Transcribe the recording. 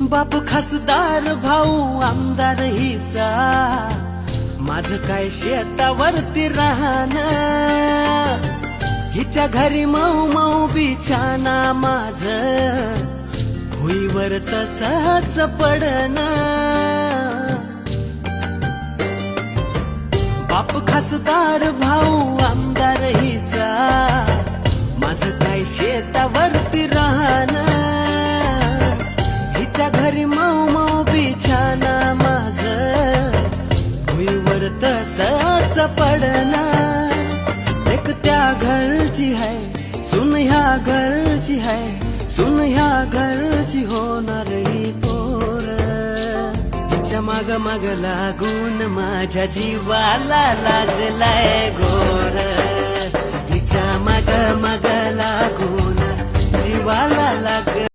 बाप खासदार भाऊ आमदार हिचा, माझं काय शेतावरती राहणं, हिच्या घरी मऊ मऊ बिछाना माझं भुईवर तसंच पडणं. बाप खासदार भाऊ आमदार हिचा, माझं काय शेतावरती राहणं, हिच्या घरी मऊ मऊ बिछाना माझं भुईवर तसंच पडणं. एक त्या घरची है सुन ह्या घरची है, सुन ह्या घरची होणार ही पोर. हिच्या माग माग लागून माझ्या जीवाला लागलाय घोर, हिच्या माग माग लागून जीवाला लाग